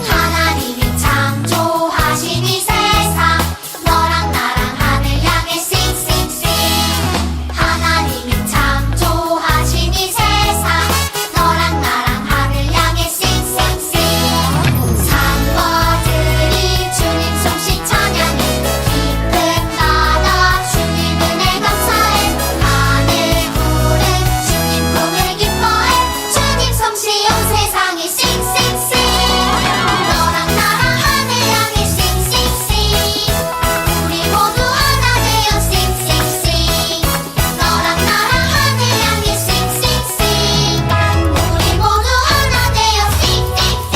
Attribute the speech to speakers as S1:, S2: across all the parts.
S1: 하나님이 창조하신 이 세상 너랑 나랑 하늘 향해 싱싱싱 하나님이 창조하신 이 세상 너랑 나랑 하늘 향해 싱싱싱 산과들이 주님 솜씨 찬양해 깊은 바다 주님 은혜 감사해 하늘 구름 주님 꿈을 기뻐해 주님 솜씨 온 세상에 싱싱싱 너랑 나랑 하늘 향해 싱싱싱 우리 모두 하나 되어 싱싱싱 너랑 나랑 하늘 향해 싱싱싱 우리 모두 하나 되어 싱싱싱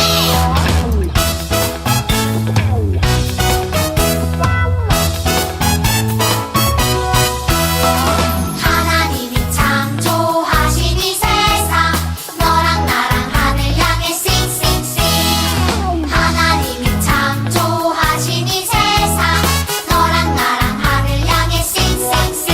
S1: 하나님이 창조하신 이 세상 너랑 나랑 하늘 향해 싱싱싱 하나님이 창조하신 이 세상 너랑 나랑 하늘 향해 싱싱싱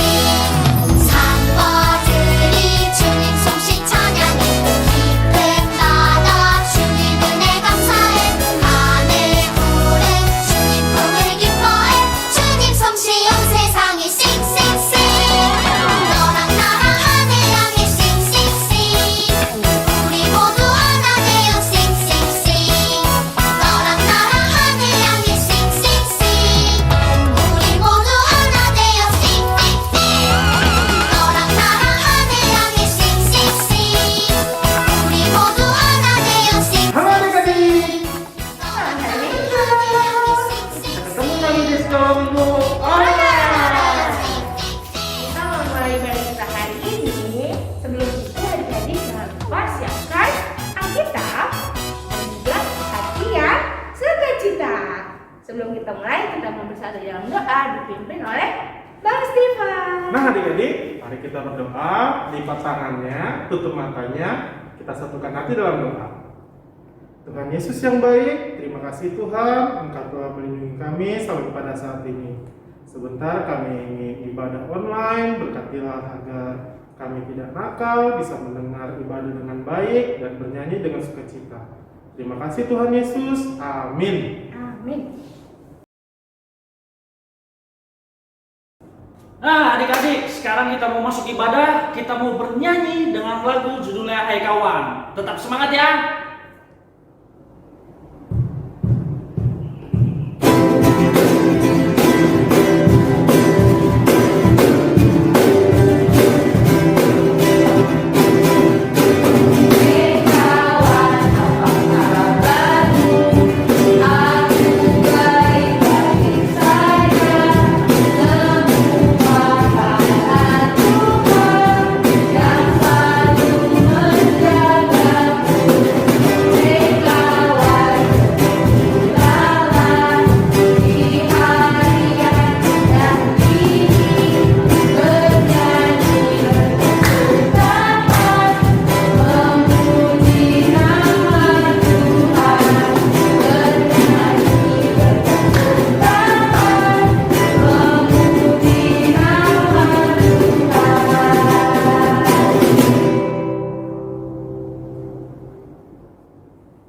S1: 산과들이 주님 솜씨 찬양해 깊은 바다 주님 은혜 감사해 하늘 구름 주님 꿈을 기뻐해 주님 솜씨 온 세상에 싱싱싱 너랑 나랑 하늘 향해 싱싱싱 우리 모두 하나 되어 싱싱싱 너랑 나랑 하늘 향해 싱싱싱 우리 모두 하나 되어 싱싱싱 너랑 나랑 하늘 향해 싱싱싱 우리 모두 하나 되어 싱싱싱
S2: Halo adik-adik,
S1: 너랑 나랑 하늘 향해 싱싱싱
S2: ketemu lagi di sekolah minggu online.
S3: Kita mau mulai belajar kita hari ini. Sebelum itu adik-adik jangan lupa siapkan Alkitab dan juga hadiah sukacita. Sebelum kita mulai, kita mau bersatu dalam doa dipimpin oleh Bang Stefan.
S2: Nah adik-adik, mari kita berdoa, lipat tangannya, tutup matanya, kita satukan hati dalam doa. Tuhan Yesus yang baik, terima kasih Tuhan, Engkau telah melindungi kami sampai pada saat ini. Sebentar kami ingin ibadah online, berkatilah agar kami tidak nakal, bisa mendengar ibadah dengan baik dan bernyanyi dengan sukacita. Terima kasih Tuhan Yesus, amin.
S3: Amin.
S4: Nah adik-adik, sekarang kita mau masuk ibadah, kita mau bernyanyi dengan lagu judulnya Hai Kawan. Tetap semangat ya.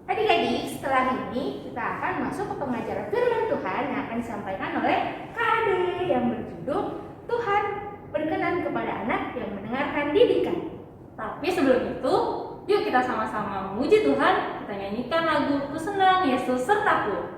S3: Adik-adik, setelah ini kita akan masuk ke pengajaran firman Tuhan yang akan disampaikan oleh Kak Ade yang berjudul Tuhan berkenan kepada anak yang mendengarkan didikan.
S5: Tapi sebelum itu, yuk kita sama-sama memuji Tuhan. Kita nyanyikan lagu Ku Senang Yesus Sertaku.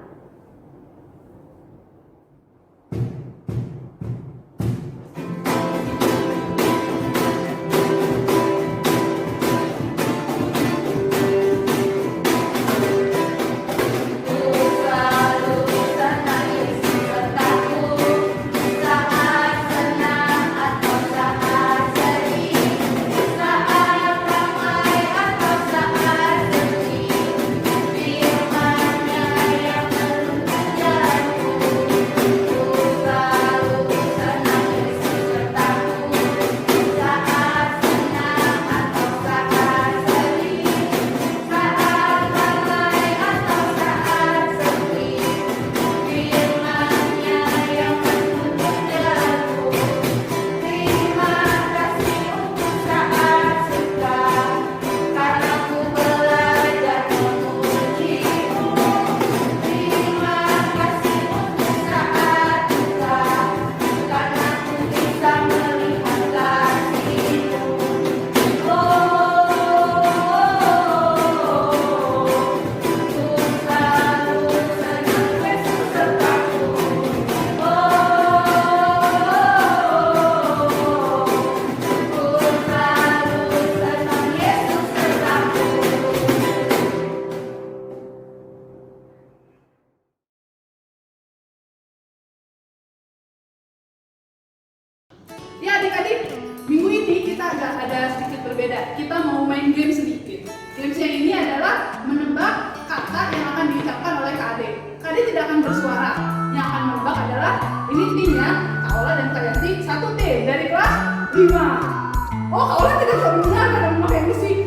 S1: Firman-Nya yang
S6: minggu ini kita agak ada sedikit berbeda. Kita mau main game sedikit. Gamesnya ini adalah menebak kata yang akan diucapkan oleh Kak Ade. Kak Ade tidak akan bersuara. Yang akan menebak adalah ini timnya Kak Ola dan Kak Yanti, satu tim dari kelas 5. Oh, Kak Ola tidak bisa mendengar karena memakai musik.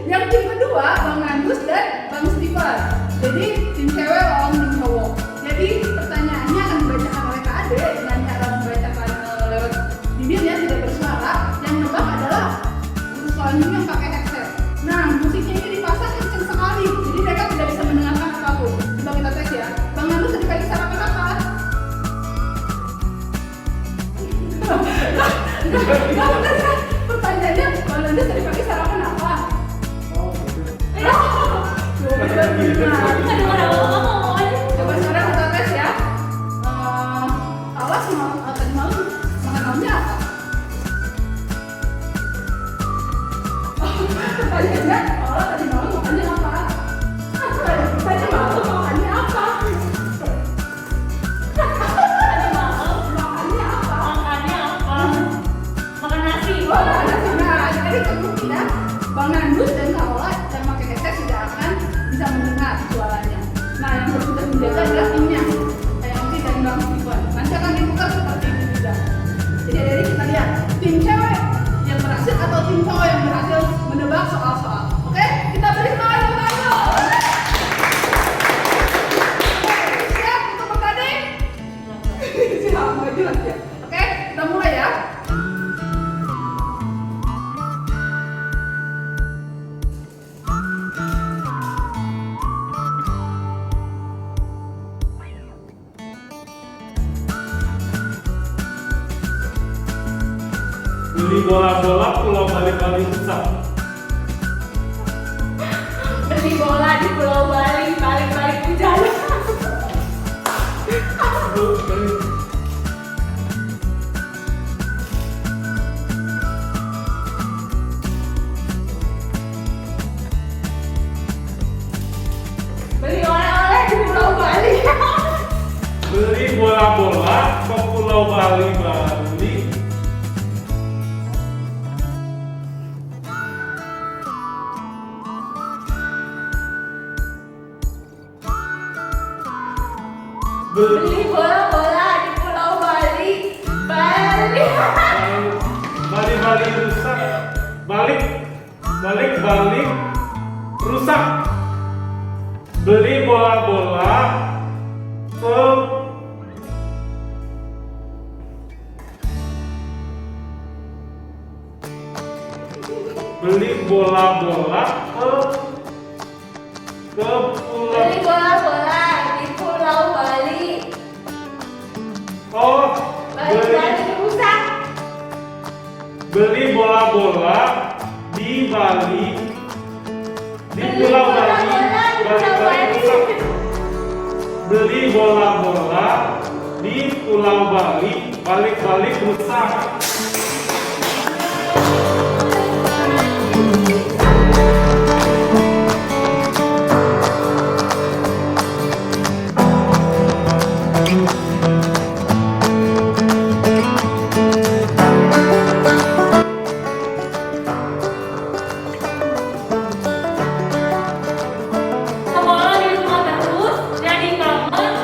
S6: Yang tim kedua Bang Nandus dan Bang Steven. Jadi tim cewek lawan tim cowok. Jadi pertanyaannya akan dibacakan oleh Kak Ade dengan cara membacakan lewat bibirnya tidak bersuara. Yang menebak adalah selanjutnya yang pakai headset. Nah, musiknya ini dipasang kenceng sekali, jadi mereka tidak bisa mendengarkan apapun. Coba kita tes ya. Bang Nandus tadi pagi sarapan apa? Nggak bener kan? Pertanyaannya, Bang Nandus tadi pagi sarapan apa? Coba sekarang kita tes ya. Awas tadi malam makan malamnya apa? Pertanyaannya, Awas tadi malam makannya apa? Tadi malam makannya apa? Makannya apa?
S5: Makan nasi.
S6: Oh, ada sana. Jadi kemungkinan Bang Nandus dan Kak Ola yang pakai headset tidak akan bisa mendengar suaranya. Nah, yang harus kita menjaga adalah timnya. Kayak nanti dan Bang Steven. Nanti akan ditukar seperti itu juga. Jadi dari kita lihat tim cewek yang berhasil atau tim cowok yang berhasil menebak soal-soal. Oke, kita beri semangat untuk Nandus. Siap untuk bertanding? Siap, nggak jelas ya. Oke, kita mulai ya.
S2: Beli bola-bola pulau Bali rusak.
S5: Beli bola di Pulau Bali, balik-balik hujan. Beli oleh-oleh di Pulau Bali.
S2: Beli bola-bola ke Pulau Bali.
S5: Beli bola-bola di Pulau Bali,
S2: Bali rusak. Balik rusak. Beli bola-bola ke Beli bola-bola ke Pulau.
S5: Beli bola-bola di Pulau Bali.
S2: Oh,
S5: Balik rusak.
S2: beli bola-bola di Bali, di Pulau Bali, rusak. Beli bola-bola di Pulau Bali, balik rusak.
S5: Sekolah di rumah terus, jadi kangen,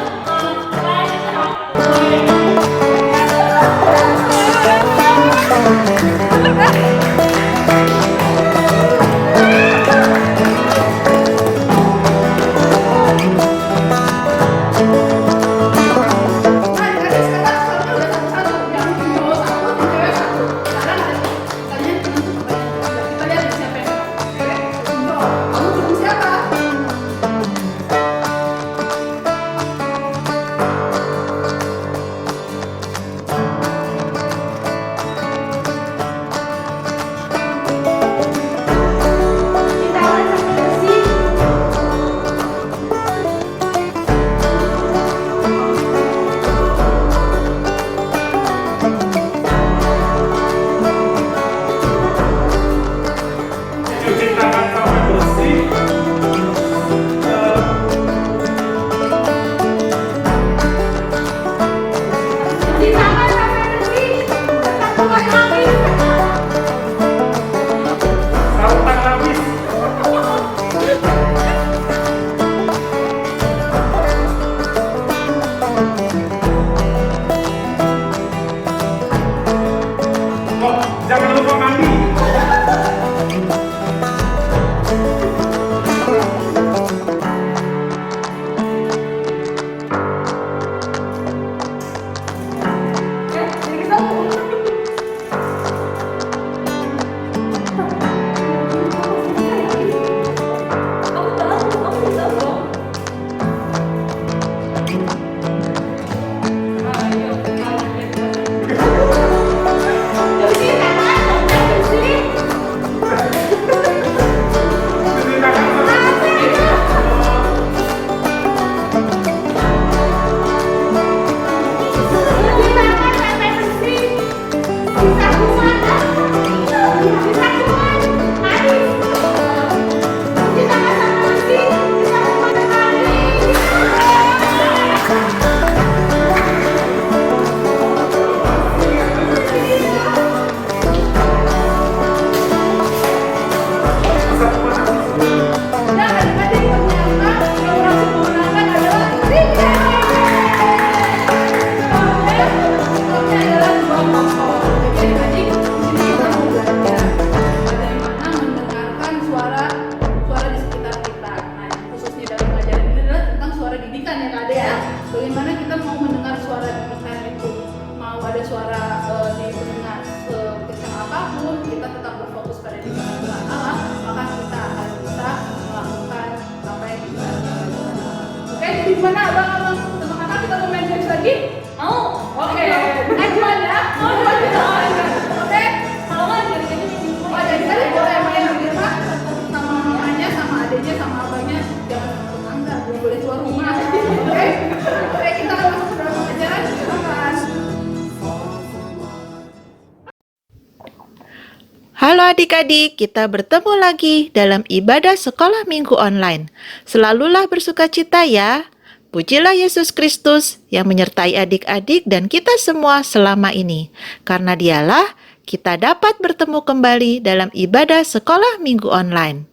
S7: Halo adik-adik, kita bertemu lagi dalam ibadah sekolah minggu online. Selalulah bersukacita ya. Pujilah Yesus Kristus yang menyertai adik-adik dan kita semua selama ini. Karena dialah kita dapat bertemu kembali dalam ibadah sekolah minggu online.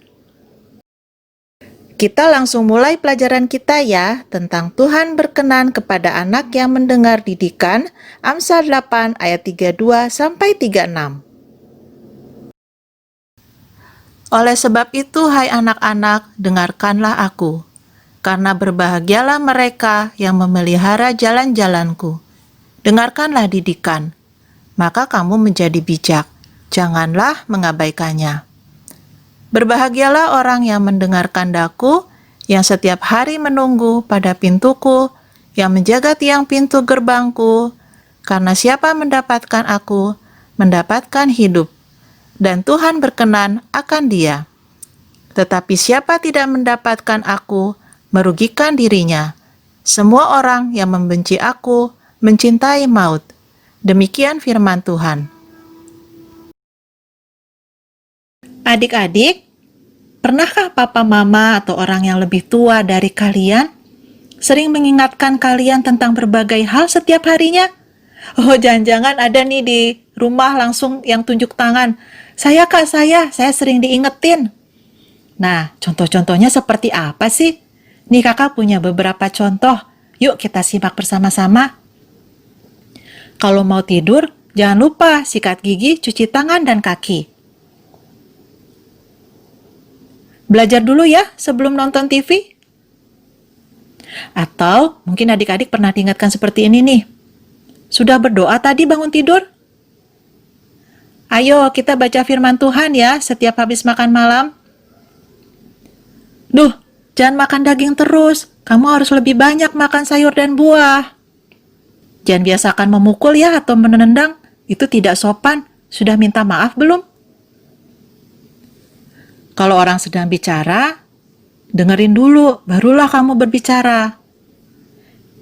S7: Kita langsung mulai pelajaran kita ya, tentang Tuhan berkenan kepada anak yang mendengar didikan, Amsal 8 ayat 32 sampai 36. Oleh sebab itu, hai anak-anak, dengarkanlah aku, karena berbahagialah mereka yang memelihara jalan-jalanku. Dengarkanlah didikan, maka kamu menjadi bijak, janganlah mengabaikannya. Berbahagialah orang yang mendengarkan daku, yang setiap hari menunggu pada pintuku, yang menjaga tiang pintu gerbangku, karena siapa mendapatkan aku, mendapatkan hidup, dan Tuhan berkenan akan dia. Tetapi siapa tidak mendapatkan aku, merugikan dirinya. Semua orang yang membenci aku, mencintai maut. Demikian firman Tuhan. Adik-adik, pernahkah papa mama atau orang yang lebih tua dari kalian sering mengingatkan kalian tentang berbagai hal setiap harinya? Oh, jangan-jangan ada nih di rumah langsung yang tunjuk tangan. Saya kak, saya sering diingetin. Nah, contoh-contohnya seperti apa sih? Nih kakak punya beberapa contoh. Yuk kita simak bersama-sama. Kalau mau tidur, jangan lupa sikat gigi, cuci tangan, dan kaki. Belajar dulu ya sebelum nonton TV. Atau mungkin adik-adik pernah diingatkan seperti ini nih. Sudah berdoa tadi bangun tidur? Ayo kita baca firman Tuhan ya setiap habis makan malam. Duh, jangan makan daging terus. Kamu harus lebih banyak makan sayur dan buah. Jangan biasakan memukul ya atau menendang. Itu tidak sopan. Sudah minta maaf belum? Kalau orang sedang bicara, dengerin dulu, barulah kamu berbicara.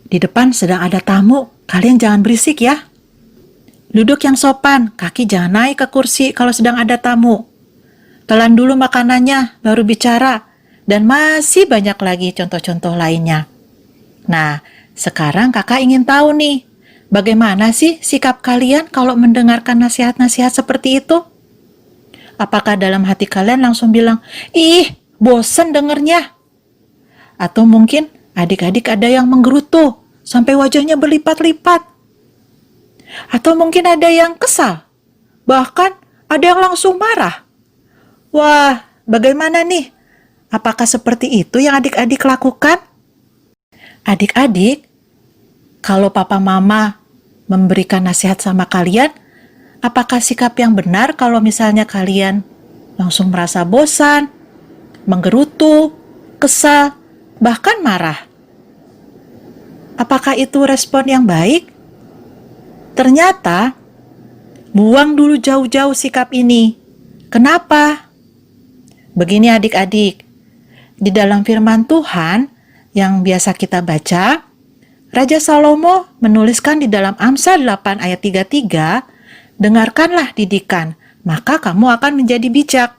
S7: Di depan sedang ada tamu, kalian jangan berisik ya. Duduk yang sopan, kaki jangan naik ke kursi kalau sedang ada tamu. Telan dulu makanannya, baru bicara. Dan masih banyak lagi contoh-contoh lainnya. Nah, sekarang kakak ingin tahu nih, bagaimana sih sikap kalian kalau mendengarkan nasihat-nasihat seperti itu? Apakah dalam hati kalian langsung bilang, ih, bosen dengernya? Atau mungkin adik-adik ada yang menggerutu, sampai wajahnya berlipat-lipat. Atau mungkin ada yang kesal, bahkan ada yang langsung marah. Wah, bagaimana nih? Apakah seperti itu yang adik-adik lakukan? Adik-adik, kalau papa mama memberikan nasihat sama kalian, apakah sikap yang benar kalau misalnya kalian langsung merasa bosan, menggerutu, kesal, bahkan marah? Apakah itu respon yang baik? Ternyata, buang dulu jauh-jauh sikap ini. Kenapa? Begini adik-adik, di dalam firman Tuhan yang biasa kita baca, Raja Salomo menuliskan di dalam Amsal 8 ayat 33, dengarkanlah didikan, maka kamu akan menjadi bijak.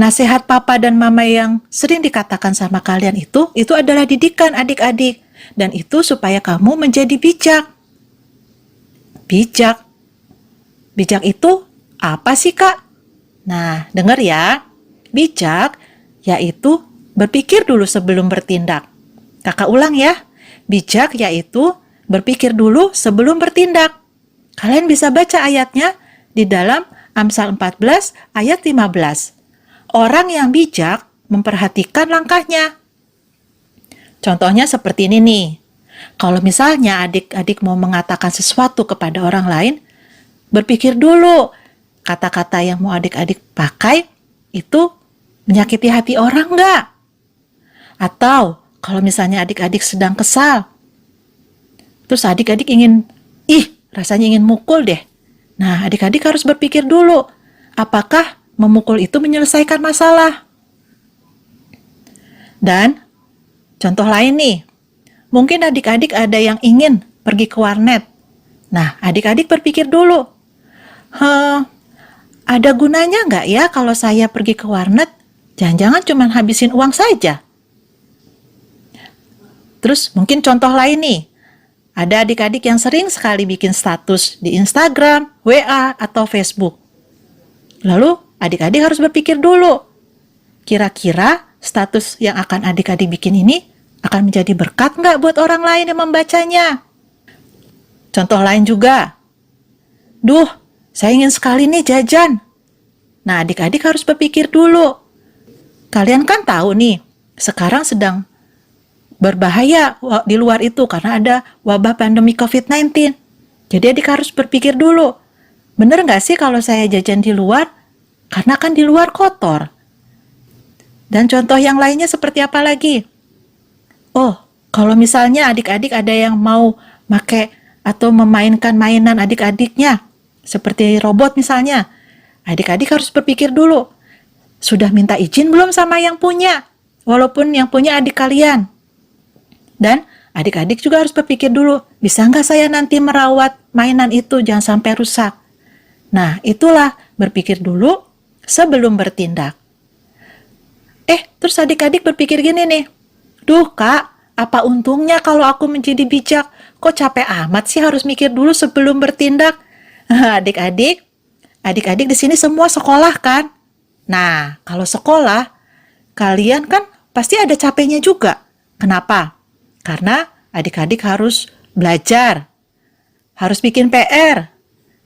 S7: Nasihat papa dan mama yang sering dikatakan sama kalian itu adalah didikan adik-adik. Dan itu supaya kamu menjadi bijak. Bijak. Bijak itu apa sih kak? Nah, dengar ya. Bijak yaitu berpikir dulu sebelum bertindak. Kakak ulang ya. Bijak yaitu berpikir dulu sebelum bertindak. Kalian bisa baca ayatnya di dalam Amsal 14 ayat 15. Orang yang bijak memperhatikan langkahnya. Contohnya seperti ini nih. Kalau misalnya adik-adik mau mengatakan sesuatu kepada orang lain, berpikir dulu kata-kata yang mau adik-adik pakai itu menyakiti hati orang nggak? Atau kalau misalnya adik-adik sedang kesal, terus adik-adik rasanya ingin mukul deh. Nah, adik-adik harus berpikir dulu, apakah memukul itu menyelesaikan masalah? Dan contoh lain nih, mungkin adik-adik ada yang ingin pergi ke warnet. Nah, adik-adik berpikir dulu, ada gunanya nggak ya kalau saya pergi ke warnet? Jangan-jangan cuma habisin uang saja. Terus mungkin contoh lain nih. Ada adik-adik yang sering sekali bikin status di Instagram, WA, atau Facebook. Lalu adik-adik harus berpikir dulu. Kira-kira status yang akan adik-adik bikin ini akan menjadi berkat nggak buat orang lain yang membacanya? Contoh lain juga. Duh, saya ingin sekali nih jajan. Nah, adik-adik harus berpikir dulu. Kalian kan tahu nih, sekarang sedang berbahaya di luar itu karena ada wabah pandemi COVID-19. Jadi adik harus berpikir dulu, bener nggak sih kalau saya jajan di luar? Karena kan di luar kotor. Dan contoh yang lainnya seperti apa lagi? Oh, kalau misalnya adik-adik ada yang mau pakai atau memainkan mainan adik-adiknya, seperti robot misalnya, adik-adik harus berpikir dulu, sudah minta izin belum sama yang punya? Walaupun yang punya adik kalian. Dan adik-adik juga harus berpikir dulu, bisa nggak saya nanti merawat mainan itu, jangan sampai rusak. Nah, itulah berpikir dulu sebelum bertindak. Terus adik-adik berpikir gini nih, duh kak, apa untungnya kalau aku menjadi bijak? Kok capek amat sih harus mikir dulu sebelum bertindak? Adik-adik di sini semua sekolah kan? Nah, kalau sekolah, kalian kan pasti ada capeknya juga. Kenapa? Karena adik-adik harus belajar, harus bikin PR,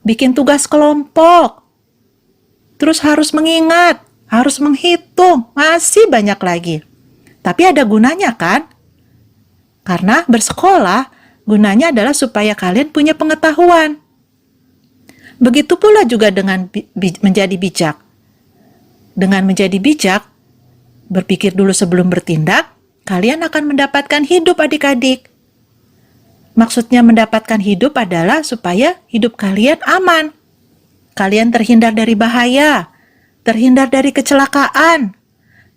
S7: bikin tugas kelompok, terus harus mengingat, harus menghitung, masih banyak lagi. Tapi ada gunanya kan? Karena bersekolah, gunanya adalah supaya kalian punya pengetahuan. Begitu pula juga dengan menjadi bijak. Dengan menjadi bijak, berpikir dulu sebelum bertindak, kalian akan mendapatkan hidup adik-adik. Maksudnya mendapatkan hidup adalah supaya hidup kalian aman. Kalian terhindar dari bahaya, terhindar dari kecelakaan,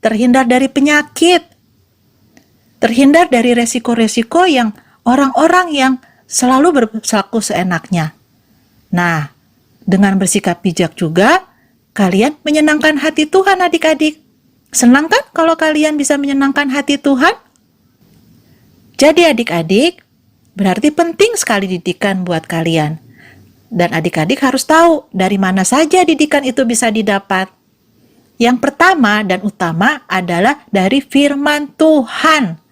S7: terhindar dari penyakit, terhindar dari resiko-resiko yang orang-orang yang selalu berlaku seenaknya. Nah, dengan bersikap bijak juga, kalian menyenangkan hati Tuhan adik-adik. Senang kan kalau kalian bisa menyenangkan hati Tuhan? Jadi adik-adik, berarti penting sekali didikan buat kalian. Dan adik-adik harus tahu dari mana saja didikan itu bisa didapat. Yang pertama dan utama adalah dari firman Tuhan.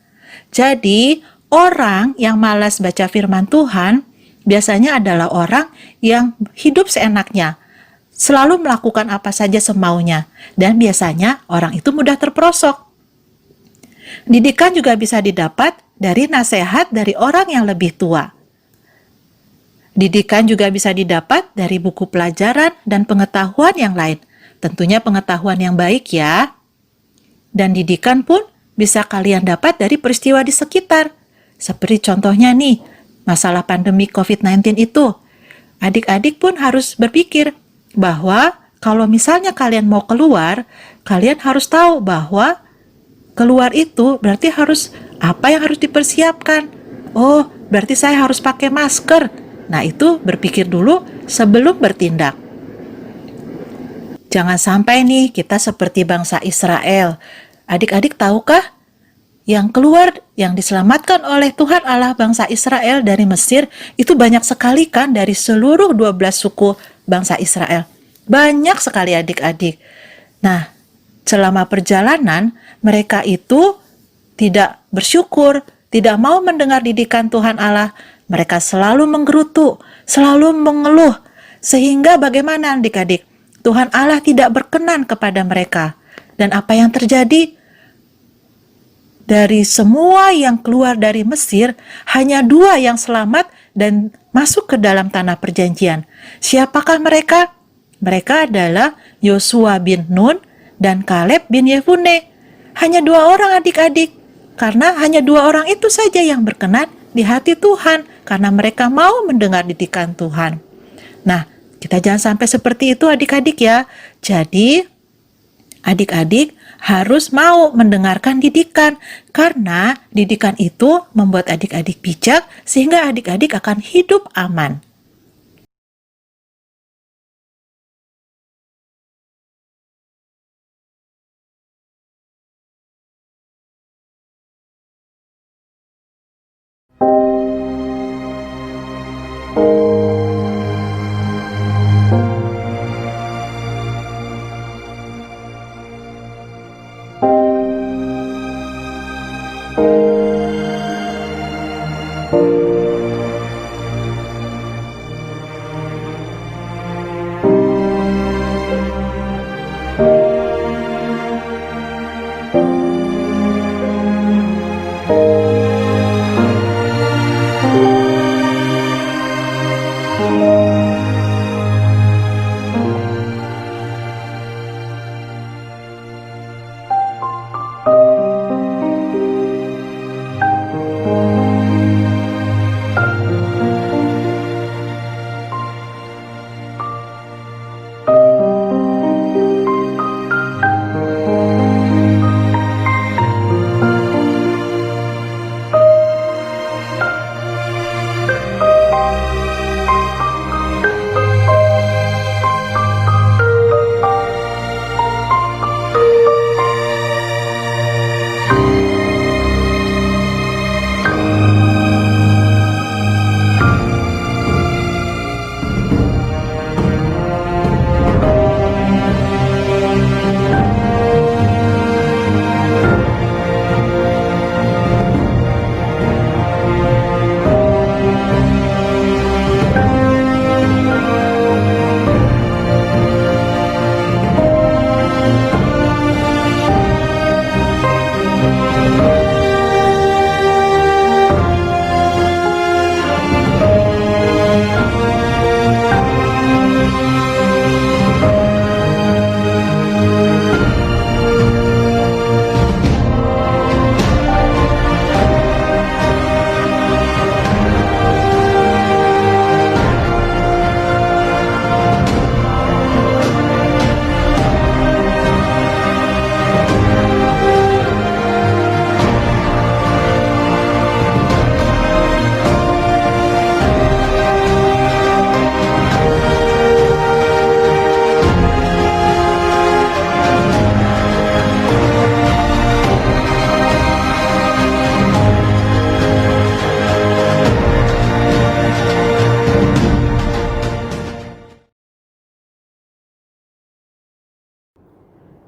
S7: Jadi, orang yang malas baca firman Tuhan biasanya adalah orang yang hidup seenaknya, selalu melakukan apa saja semaunya, dan biasanya orang itu mudah terperosok. Didikan juga bisa didapat dari nasihat dari orang yang lebih tua. Didikan juga bisa didapat dari buku pelajaran dan pengetahuan yang lain. Tentunya pengetahuan yang baik ya. Dan didikan pun bisa kalian dapat dari peristiwa di sekitar. Seperti contohnya nih, masalah pandemi COVID-19 itu. Adik-adik pun harus berpikir, bahwa kalau misalnya kalian mau keluar, kalian harus tahu bahwa keluar itu berarti harus apa yang harus dipersiapkan. Oh, berarti saya harus pakai masker. Nah, itu berpikir dulu sebelum bertindak. Jangan sampai nih kita seperti bangsa Israel. Adik-adik tahukah yang keluar, yang diselamatkan oleh Tuhan Allah bangsa Israel dari Mesir itu banyak sekali kan dari seluruh 12 suku bangsa Israel. Banyak sekali adik-adik. Nah, selama perjalanan mereka itu tidak bersyukur, tidak mau mendengar didikan Tuhan Allah. Mereka selalu menggerutu, selalu mengeluh. Sehingga bagaimana adik-adik? Tuhan Allah tidak berkenan kepada mereka. Dan apa yang terjadi? Dari semua yang keluar dari Mesir, hanya 2 yang selamat dan masuk ke dalam tanah perjanjian. Siapakah mereka? Mereka adalah Yosua bin Nun dan Kaleb bin Yefune. Hanya 2 orang adik-adik. Karena hanya 2 orang itu saja yang berkenan di hati Tuhan. Karena mereka mau mendengar didikan Tuhan. Nah, kita jangan sampai seperti itu adik-adik ya. Jadi, adik-adik harus mau mendengarkan didikan. Karena didikan itu membuat adik-adik bijak sehingga adik-adik akan hidup aman.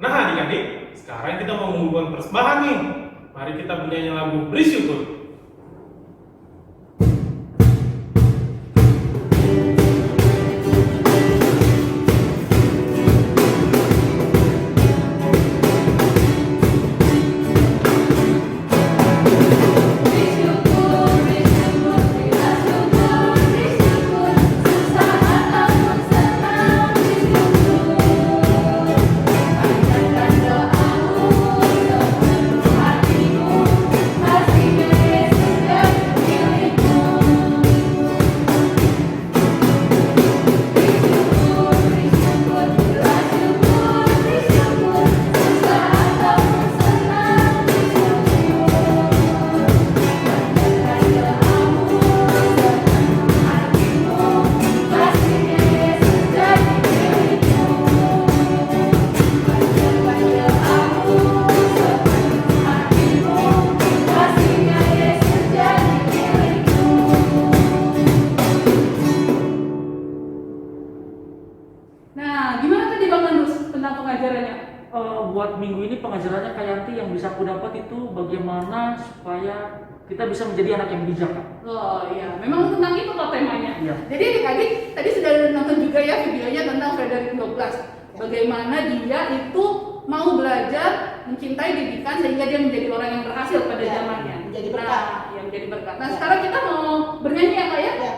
S2: Nah adik-adik, sekarang kita mau mengumpulkan persembahan nih. Mari kita bernyanyi lagu Beri Syukur.
S6: Nah, gimana tadi Bang Andus tentang pengajarannya?
S4: Buat minggu ini pengajarannya Kak Yanti yang bisa aku dapat itu bagaimana supaya kita bisa menjadi anak yang bijak, Kak.
S6: Oh iya, memang tentang itu kok temanya.
S4: Iya.
S6: Jadi adik-adik tadi sudah nonton juga ya videonya tentang Frederick Douglass. Bagaimana dia itu mau belajar mencintai didikan sehingga dia menjadi orang yang berhasil pada
S7: Ya,
S6: zamannya.
S7: menjadi berkat.
S6: Nah, yang menjadi berkat. Nah, sekarang kita mau bernyanyi ya Kak ya?
S7: Ya,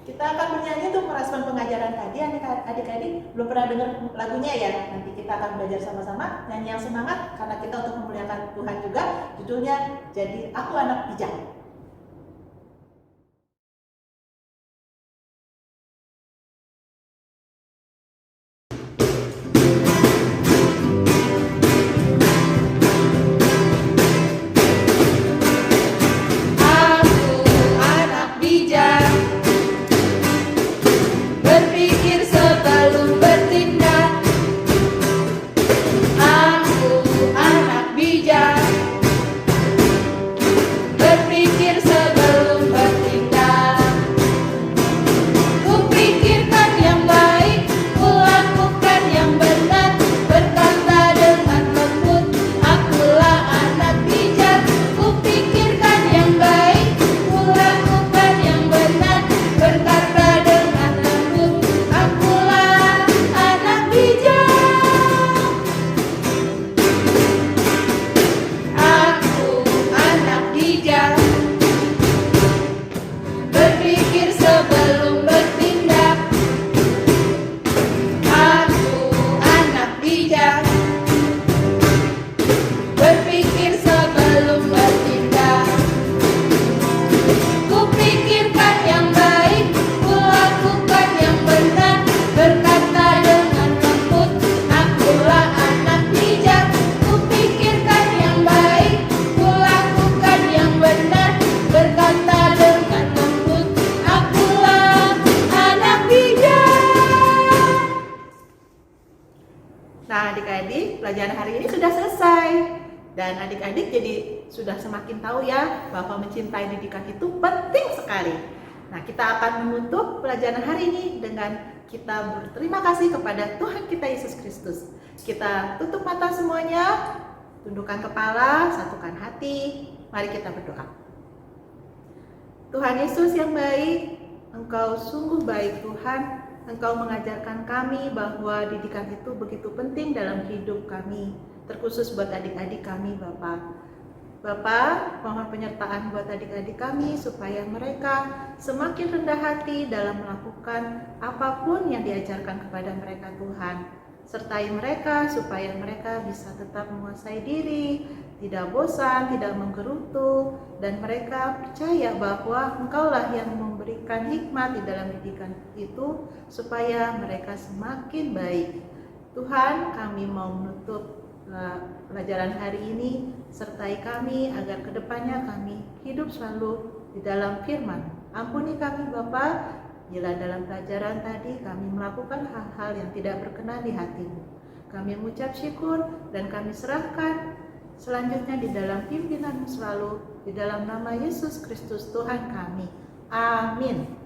S7: kita akan bernyanyi untuk merespon pengajaran tadi. Adik-adik belum pernah dengar lagunya ya. Nanti kita akan belajar sama-sama nyanyi yang semangat karena kita untuk memuliakan Tuhan juga. Judulnya Jadi Aku Anak Bijak.
S8: Aku anak bijak, berpikir sebelum bertindak. Aku anak bijak, berpikir sebelum bertindak. Kupikirkan yang baik, kulakukan yang benar, berkata dengan lembut. Akulah anak bijak. Kupikirkan yang baik, kulakukan yang benar, berkata dengan lembut. Akulah anak bijak. Aku anak bijak, berpikir sebelum bertindak. Aku anak bijak, berpikir sebelum bertindak. Kupikirkan yang baik, kulakukan yang benar, berkata dengan lembut. Akulah anak bijak. Kupikirkan yang baik, kulakukan yang benar, berkata dengan lembut. Akulah anak bijak.
S7: Nah, adik-adik, pelajaran hari ini sudah selesai. Dan adik-adik jadi sudah semakin tahu ya bahwa mencintai didikan itu penting sekali. Nah, kita akan menutup pelajaran hari ini dengan kita berterima kasih kepada Tuhan kita Yesus Kristus. Kita tutup mata semuanya, tundukkan kepala, satukan hati. Mari kita berdoa. Tuhan Yesus yang baik, Engkau sungguh baik Tuhan. Engkau mengajarkan kami bahwa didikan itu begitu penting dalam hidup kami, terkhusus buat adik-adik kami, Bapak. Bapak, mohon penyertaan buat adik-adik kami supaya mereka semakin rendah hati dalam melakukan apapun yang diajarkan kepada mereka, Tuhan. Sertai mereka supaya mereka bisa tetap menguasai diri, tidak bosan, tidak menggerutu, dan mereka percaya bahwa Engkaulah yang memberikan hikmat di dalam didikan itu supaya mereka semakin baik. Tuhan, kami mau menutup pelajaran hari ini, sertai kami agar kedepannya kami hidup selalu di dalam firman. Ampuni kami Bapa, bila dalam pelajaran tadi kami melakukan hal-hal yang tidak berkenan di hati-Mu. Kami mengucap syukur dan kami serahkan selanjutnya di dalam pimpinan-Mu selalu, di dalam nama Yesus Kristus Tuhan kami. Amin.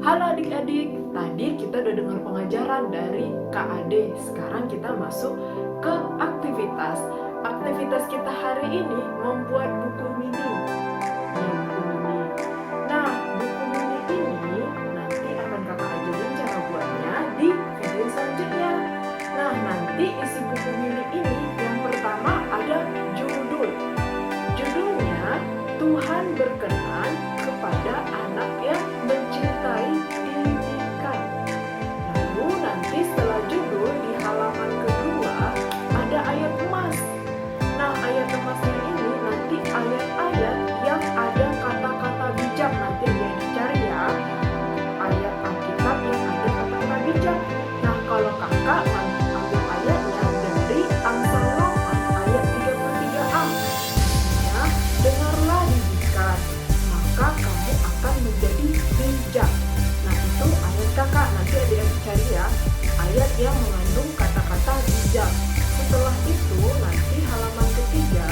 S9: Halo adik-adik, tadi kita udah dengar pengajaran dari Kak Ade. Sekarang kita masuk ke aktivitas. Aktivitas kita hari ini membuat buku mini. Buku mini. Nah, buku mini ini nanti akan kakak ajarin cara buatnya di video selanjutnya. Nah, nanti isi buku mini ini yang pertama ada judul. Judulnya Tuhan berkenan kepada anak yang mencintai didikan. Lalu nanti setelah judul di halaman kedua ada ayat emas. Nah, ayat emasnya ini nanti ayat-ayat yang ada kata-kata bijak. Nanti yang dicari ya, ayat Alkitab yang ada kata-kata bijak. Nah, kalau kakak ambil ayatnya dari Amsal 8 ayat 33a. Ya, dengarlah didikan, maka kamu akan menjadi bijak. Nah, itu ayat kakak. Nanti adik-adik cari ya, ayat yang mengandung kata-kata bijak. Setelah itu nanti halaman ketiga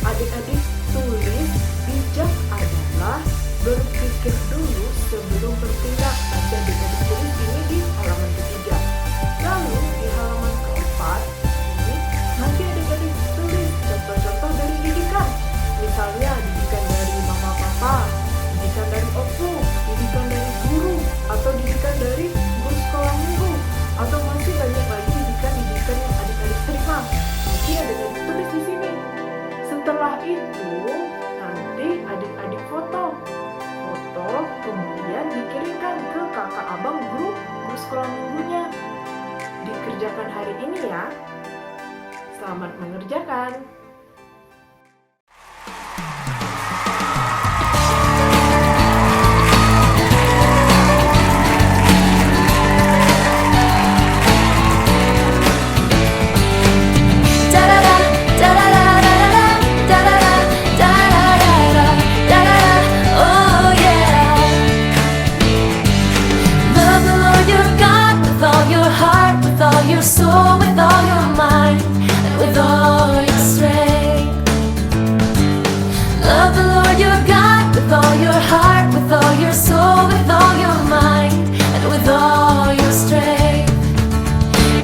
S9: adik-adik tulis bijak adalah berpikir dulu sebelum bertindak. Nanti adik-adik tulis ini di halaman ketiga. Lalu di halaman keempat ini nanti adik-adik tulis contoh-contoh dari didikan. Misalnya didikan dari mama papa, didikan dari opo, didikan dari guru, atau didikan dari guru sekolah minggu, atau masih banyak lagi didikan yang adik-adik terima. Nanti adik-adik tulis di sini. Setelah itu nanti adik-adik foto, kemudian dikirimkan ke kakak abang guru sekolah minggunya. Dikerjakan hari ini ya. Selamat mengerjakan.
S8: Soul with all your mind and with all your strength. Love the Lord your God with all your heart, with all your soul, with all your mind and with all your strength.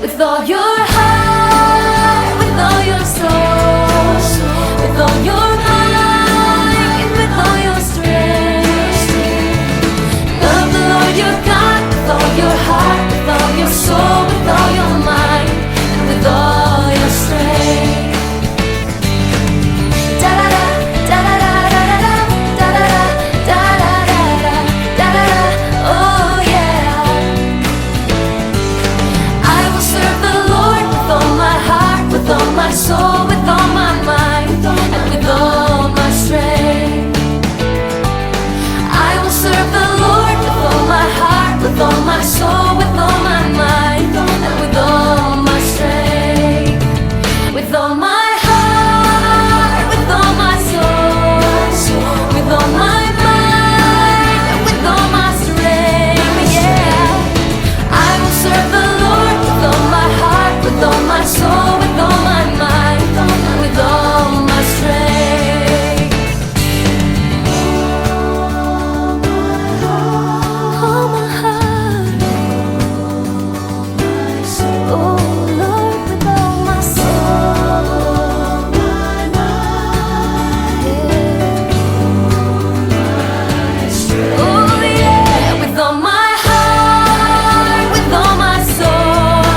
S8: With all your heart, with all your soul, with all your mind and with all your strength. Love the Lord your God with all your heart, with all your soul, with all your mind and with all your strength. Da da da da da da da da da da da da da da. Oh yeah. I will serve the Lord with all my heart, with all my soul, with all my mind and with all my strength. I will serve the Lord with all my heart, with all my soul, with all my mind and with all my strength. With all my heart, with all my soul, with all my mind and with all my strength. Yeah, I will serve the Lord with all my heart, with all my soul, with all my mind and with all my strength. All my heart, oh Lord, with all my soul, my mind, oh yeah, with all my heart, with all my soul,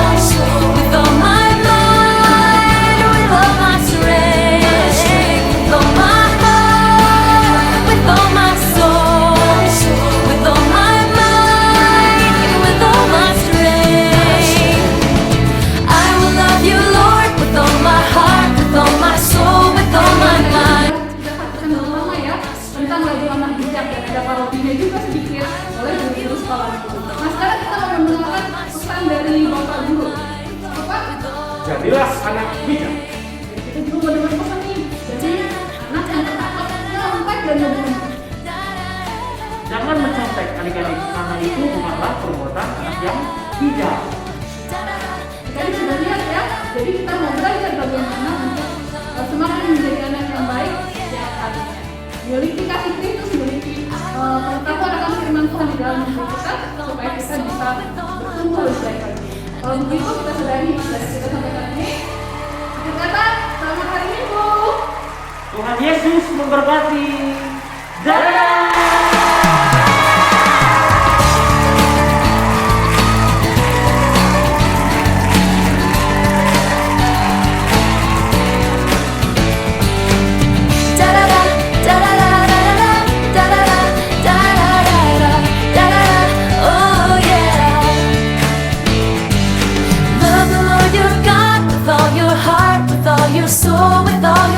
S8: with all my mind, with all my strength, with all my heart, with all my soul, with all my mind, and with all my strength. I will love you, Lord, with all my heart, with all my soul, with all my mind.
S6: Kita satukan bersama ya tentang lagu anak bijak dan ada parodinya juga sedikit oleh guru sekolah minggu. Nah, sekarang kita mau mendengarkan pesan dari Bapak Guru. Bapak,
S2: Jadilah anak bijak.
S6: kita juga mau dengar pesan nih. Jadi anak yang tertangkap nyontek dan ngomong.
S4: Jangan mencontek adik-adik, karena itu bukanlah perbuatan anak yang bijak.
S6: Tadi sudah lihat ya. Jadi kita mau belajar bagaimana untuk semakin menjadi anak yang baik setiap harinya. Memiliki kasih Kristus, memiliki pengetahuan akan firman Tuhan di dalam diri kita supaya kita bisa bertumbuh lebih baik lagi. Kalau begitu kita sudahi ibadah kita sampai kali ini. Akhir kata, selamat hari Minggu.
S4: Tuhan Yesus memberkati. Dadah.
S8: Oh yeah. Love the Lord your God with all your heart, with all your soul, with all